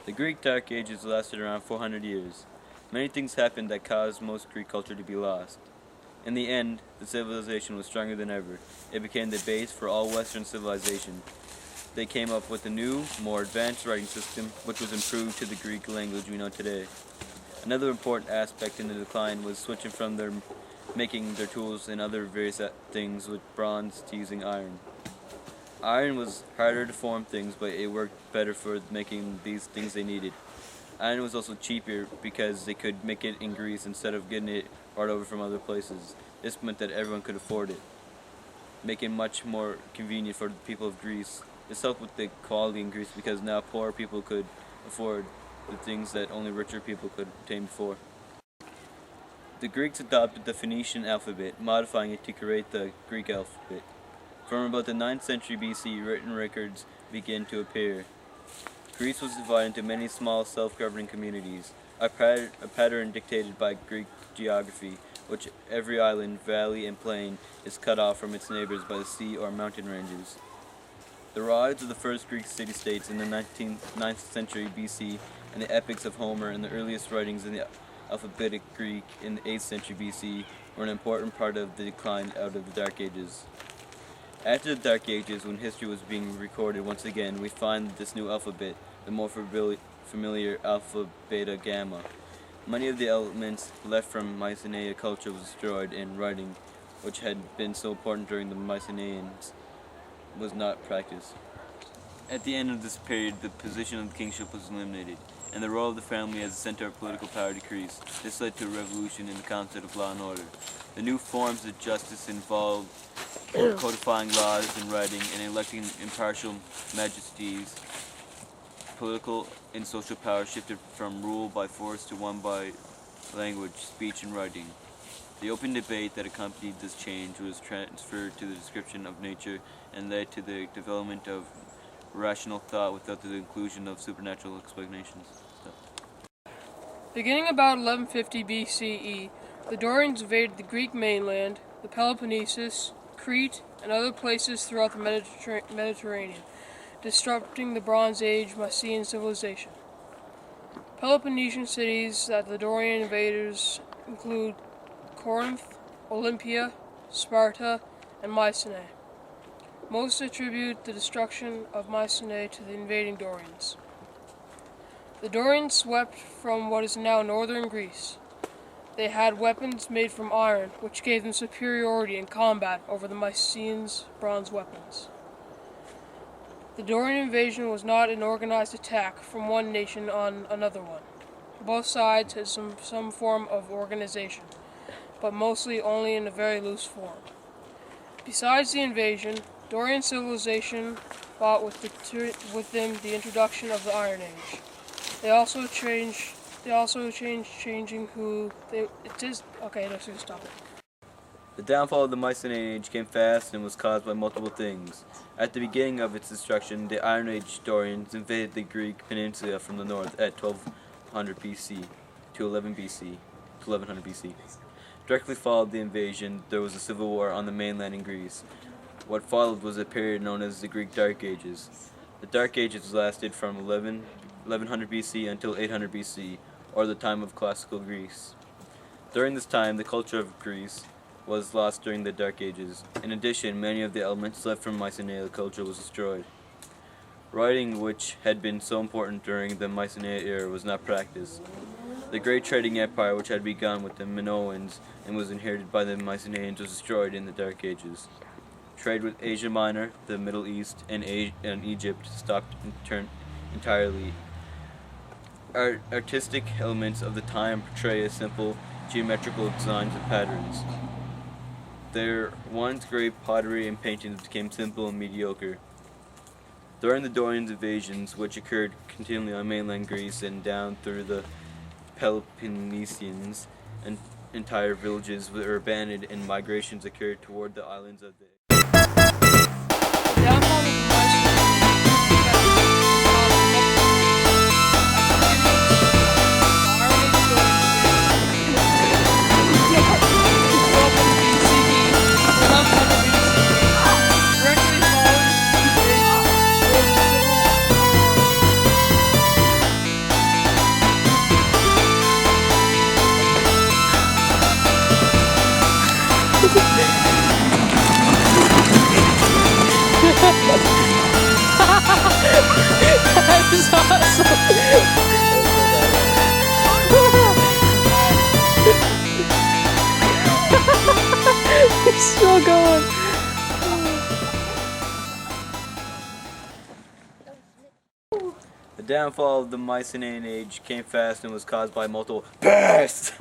The Greek Dark Ages lasted around 400 years. Many things happened that caused most Greek culture to be lost. In the end, the civilization was stronger than ever. It became the base for all Western civilization. They came up with a new, more advanced writing system, which was improved to the Greek language we know today. Another important aspect in the decline was switching from their making their tools and other various things with bronze to using iron. Iron was harder to form things, but it worked better for making these things they needed. Iron was also cheaper because they could make it in Greece instead of getting it brought over from other places. This meant that everyone could afford it, making it much more convenient for the people of Greece. This helped with the quality in Greece because now poor people could afford the things that only richer people could obtain before. The Greeks adopted the Phoenician alphabet, modifying it to create the Greek alphabet. From about the 9th century BC, written records began to appear. Greece was divided into many small self-governing communities, a pattern dictated by Greek geography, which every island, valley, and plain is cut off from its neighbors by the sea or mountain ranges. The rise of the first Greek city-states in the 9th century BC and the epics of Homer and the earliest writings in the alphabetic Greek in the 8th century BC were an important part of the decline out of the Dark Ages. After the Dark Ages, when history was being recorded once again, we find this new alphabet, the more familiar Alpha, Beta, Gamma. Many of the elements left from Mycenaean culture was destroyed, and writing, which had been so important during the Mycenaeans, was not practiced. At the end of this period, the position of the kingship was eliminated, and the role of the family as the center of political power decreased. This led to a revolution in the concept of law and order. The new forms of justice involved codifying laws in writing and electing impartial majesties. Political and social power shifted from rule by force to one by language, speech, and writing. The open debate that accompanied this change was transferred to the description of nature and led to the development of rational thought without the inclusion of supernatural explanations. Beginning about 1150 BCE, the Dorians invaded the Greek mainland, the Peloponnesus, Crete, and other places throughout the Mediterranean, disrupting the Bronze Age Mycenaean civilization. Peloponnesian cities that the Dorian invaders include Corinth, Olympia, Sparta, and Mycenae. Most attribute the destruction of Mycenae to the invading Dorians. The Dorians swept from what is now northern Greece. They had weapons made from iron, which gave them superiority in combat over the Mycenaeans' bronze weapons. The Dorian invasion was not an organized attack from one nation on another one. Both sides had some form of organization, but mostly only in a very loose form. Besides the invasion, Dorian civilization brought with them the introduction of the Iron Age. They also changed changing who they. Okay, let's just stop it. The downfall of the Mycenaean Age came fast and was caused by multiple things. At the beginning of its destruction, the Iron Age Dorians invaded the Greek peninsula from the north at 1200 BC to 1100 BC. Directly followed the invasion, there was a civil war on the mainland in Greece. What followed was a period known as the Greek Dark Ages. The Dark Ages lasted from 1100 BC until 800 BC, or the time of classical Greece. During this time, the culture of Greece was lost during the Dark Ages. In addition, many of the elements left from Mycenaean culture was destroyed. Writing, which had been so important during the Mycenaean era, was not practiced. The great trading empire, which had begun with the Minoans and was inherited by the Mycenaeans, was destroyed in the Dark Ages. Trade with Asia Minor, the Middle East, and Egypt stopped entirely. Artistic elements of the time portray as simple geometrical designs and patterns. Their once great pottery and paintings became simple and mediocre. During the Dorian invasions, which occurred continually on mainland Greece and down through the Peloponnesians, entire villages were abandoned and migrations occurred toward the islands of the Downfall of the downfall of the Mycenaean Age came fast and was caused by multiple pests.